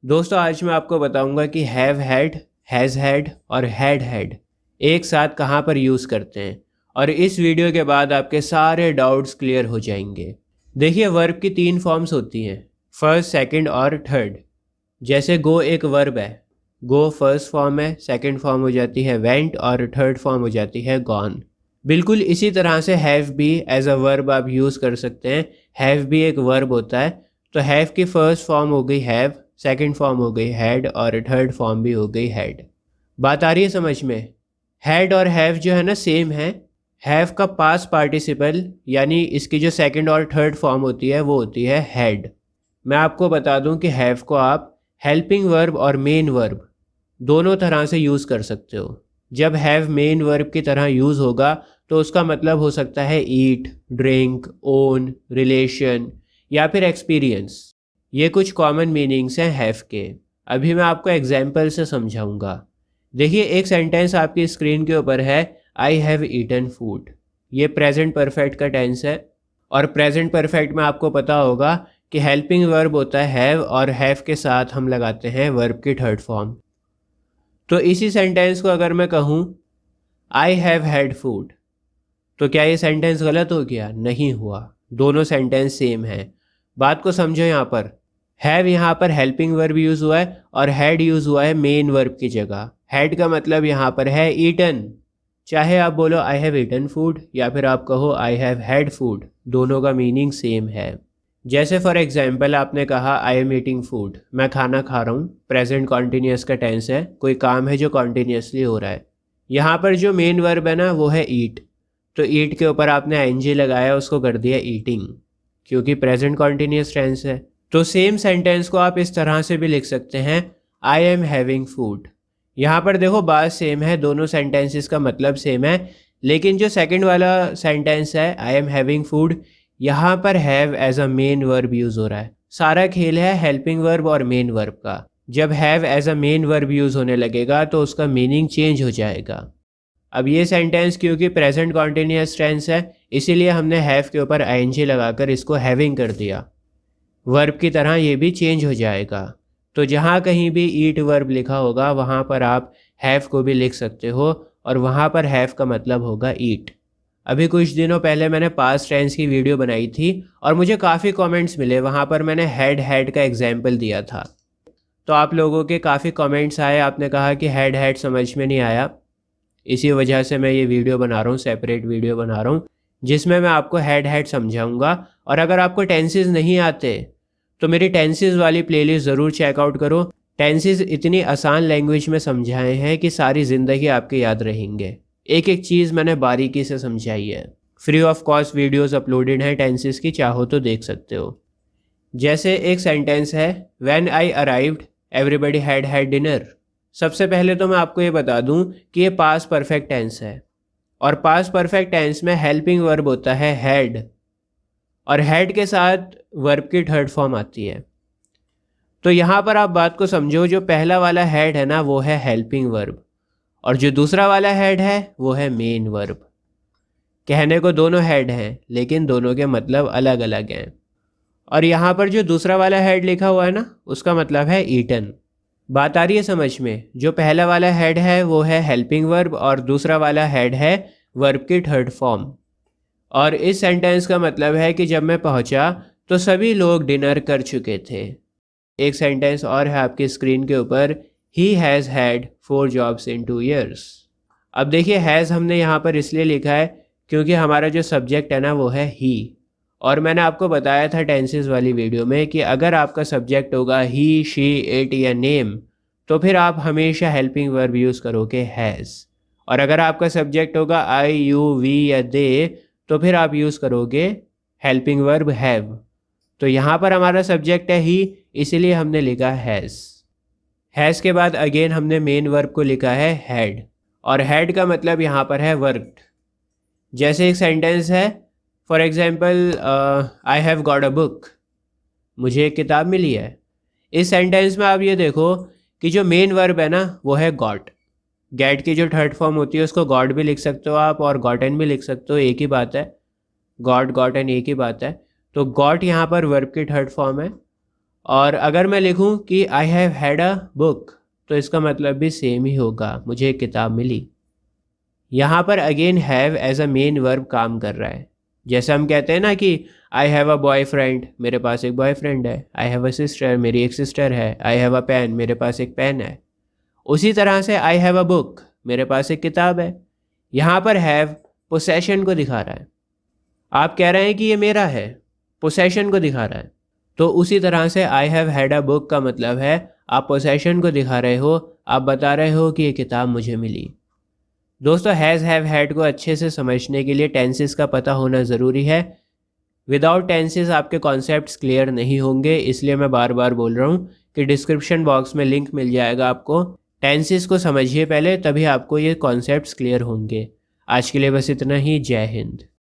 दोस्तों आज मैं आपको बताऊंगा कि हैव हैड, हैज़ हैड और हैड हैड एक साथ कहाँ पर यूज़ करते हैं और इस वीडियो के बाद आपके सारे डाउट्स क्लियर हो जाएंगे। देखिए वर्ब की तीन फॉर्म्स होती हैं, फर्स्ट, सेकंड और थर्ड। जैसे गो एक वर्ब है, गो फर्स्ट फॉर्म है, सेकंड फॉर्म हो जाती है वेंट और थर्ड फॉर्म हो जाती है गॉन। बिल्कुल इसी तरह से हैव भी एज अ वर्ब आप यूज़ कर सकते हैं। हैव भी एक वर्ब होता है, तो हैव की फर्स्ट फॉर्म हो गई हैव, सेकंड फॉर्म हो गई हैड और थर्ड फॉर्म भी हो गई हैड। बात आ रही है समझ में? हैड और हैव जो है ना सेम है। हैव का पास्ट पार्टिसिपल यानी इसकी जो सेकंड और थर्ड फॉर्म होती है वो होती है हैड। मैं आपको बता दूं कि हैव को आप हेल्पिंग वर्ब और मेन वर्ब दोनों तरह से यूज़ कर सकते हो। जब हैव मेन वर्ब की तरह यूज़ होगा तो उसका मतलब हो सकता है ईट, ड्रिंक, ओन, रिलेशन या फिर एक्सपीरियंस। ये कुछ कॉमन मीनिंग्स हैं हैव के। अभी मैं आपको एग्जाम्पल से समझाऊंगा। देखिए एक सेंटेंस आपकी स्क्रीन के ऊपर है, आई हैव ईटन फूड। ये प्रेजेंट परफेक्ट का टेंस है और प्रेजेंट परफेक्ट में आपको पता होगा कि हेल्पिंग वर्ब होता है हैव और हैव के साथ हम लगाते हैं वर्ब की थर्ड फॉर्म। तो इसी सेंटेंस को अगर मैं कहूँ आई हैव हैड फूड, तो क्या ये सेंटेंस गलत हो गया? नहीं हुआ, दोनों सेंटेंस सेम है। बात को समझो, यहाँ पर हैव यहाँ पर हेल्पिंग वर्ब यूज़ हुआ है और हैड यूज़ हुआ है मेन वर्ब की जगह। हैड का मतलब यहाँ पर है ईटन। चाहे आप बोलो आई हैव ईटन फूड या फिर आप कहो आई हैव हैड फूड, दोनों का मीनिंग सेम है। जैसे फॉर एग्जाम्पल आपने कहा आई एम ईटिंग फूड, मैं खाना खा रहा हूँ। प्रेजेंट कॉन्टीन्यूस का टेंस है, कोई काम है जो कॉन्टीन्यूसली हो रहा है। यहाँ पर जो मेन वर्ब है ना वो है ईट, तो ईट के ऊपर आपने आईएनजी लगाया, उसको कर दिया ईटिंग, क्योंकि प्रेजेंट कॉन्टीन्यूस टेंस है। तो सेम सेंटेंस को आप इस तरह से भी लिख सकते हैं, आई एम हैविंग फूड। यहाँ पर देखो बात सेम है, दोनों सेंटेंसेस का मतलब सेम है, लेकिन जो सेकंड वाला सेंटेंस है आई एम हैविंग फूड, यहाँ पर have as a main verb use हो रहा है। सारा खेल है हेल्पिंग वर्ब और मेन वर्ब का। जब have as a main verb use होने लगेगा तो उसका मीनिंग चेंज हो जाएगा। अब ये सेंटेंस क्योंकि प्रेजेंट कॉन्टीन्यूअस टेंस है, इसीलिए हमने हैव के ऊपर आईएनजी लगाकर इसको हैविंग कर दिया। वर्ब की तरह ये भी चेंज हो जाएगा। तो जहाँ कहीं भी ईट वर्ब लिखा होगा वहाँ पर आप हैव को भी लिख सकते हो और वहाँ पर हैव का मतलब होगा ईट। अभी कुछ दिनों पहले मैंने पास्ट टेंस की वीडियो बनाई थी और मुझे काफ़ी कमेंट्स मिले, वहाँ पर मैंने हैड का एग्जाम्पल दिया था। तो आप लोगों के काफ़ी कमेंट्स आए, आपने कहा कि हैड समझ में नहीं आया। इसी वजह से मैं ये वीडियो बना रहा हूँ, सेपरेट वीडियो बना रहा हूँ जिसमें मैं आपको हैड समझाऊँगा। और अगर आपको टेंसेस नहीं आते तो मेरी टेंसेस वाली प्लेलिस्ट ज़रूर चेकआउट करो। टेंसेस इतनी आसान लैंग्वेज में समझाए हैं कि सारी ज़िंदगी आपके याद रहेंगे। एक एक चीज़ मैंने बारीकी से समझाई है। Free of cost videos uploaded हैं टेंसेस की, चाहो तो देख सकते हो। जैसे एक सेंटेंस है, when I arrived everybody had had dinner. सबसे पहले तो मैं आपको ये बता दूं कि ये पास्ट परफेक्ट टेंस है और पास्ट परफेक्ट टेंस में हेल्पिंग वर्ब होता है हैड और हैड के साथ वर्ब की थर्ड फॉर्म आती है। तो यहाँ पर आप बात को समझो, जो पहला वाला हैड है ना वो है हेल्पिंग वर्ब और जो दूसरा वाला हैड है वो है मेन वर्ब। कहने को दोनों हैड हैं लेकिन दोनों के मतलब अलग अलग हैं। और यहाँ पर जो दूसरा वाला हैड लिखा हुआ है ना उसका मतलब है ईटन। बात आ रही है समझ में? जो पहला वाला हेड है वो है हेल्पिंग वर्ब और दूसरा वाला हेड है वर्ब की थर्ड फॉर्म। और इस सेंटेंस का मतलब है कि जब मैं पहुंचा तो सभी लोग डिनर कर चुके थे। एक सेंटेंस और है आपकी स्क्रीन के ऊपर, he has had 4 jobs in 2 years। अब देखिए हैज़ हमने यहाँ पर इसलिए लिखा है क्योंकि हमारा जो सब्जेक्ट है ना वो है ही। और मैंने आपको बताया था टेंसेस वाली वीडियो में कि अगर आपका सब्जेक्ट होगा ही, शी, इट या नेम तो फिर आप हमेशा हेल्पिंग वर्ब यूज़ करोगे हैज़। और अगर आपका सब्जेक्ट होगा आई, यू, वी या दे तो फिर आप यूज़ करोगे हेल्पिंग वर्ब हैव। तो यहाँ पर हमारा सब्जेक्ट है ही, इसीलिए हमने लिखा हैज़। हैज़ के बाद अगेन हमने मेन वर्ब को लिखा है हैड और हैड का मतलब यहाँ पर है वर्कड। जैसे एक सेंटेंस है, for example I have got a book, मुझे एक किताब मिली है। इस सेंटेंस में आप ये देखो कि जो मेन वर्ब है ना वो है गॉट। गेट की जो थर्ड फॉर्म होती है उसको गॉट भी लिख सकते हो आप और गॉटन भी लिख सकते हो, एक ही बात है। गॉट गॉटन एक ही बात है। तो गॉट यहाँ पर वर्ब की थर्ड फॉर्म है और अगर मैं लिखूं कि I have had a book तो इसका मतलब भी सेम ही होगा, मुझे एक किताब मिली। यहाँ पर again have as a main verb काम कर रहा है। जैसे हम कहते हैं ना कि आई हैव अ बॉयफ्रेंड, मेरे पास एक बॉयफ्रेंड है। आई हैव अ सिस्टर, मेरी एक सिस्टर है। आई हैव अ पेन, मेरे पास एक पेन है। उसी तरह से आई हैव अ बुक, मेरे पास एक किताब है। यहाँ पर हैव पोसेशन को दिखा रहा है। आप कह रहे हैं कि ये मेरा है, पोसेशन को दिखा रहा है। तो उसी तरह से I have had a book का मतलब है आप पोसेशन को दिखा रहे हो, आप बता रहे हो कि ये किताब मुझे मिली। दोस्तों, हैज़ हैव हैड को अच्छे से समझने के लिए टेंसेस का पता होना ज़रूरी है। विदाउट टेंसेस आपके कॉन्सेप्ट्स क्लियर नहीं होंगे, इसलिए मैं बार बार बोल रहा हूँ कि डिस्क्रिप्शन बॉक्स में लिंक मिल जाएगा आपको। टेंसेस को समझिए पहले, तभी आपको ये कॉन्सेप्ट्स क्लियर होंगे। आज के लिए बस इतना ही। जय हिंद।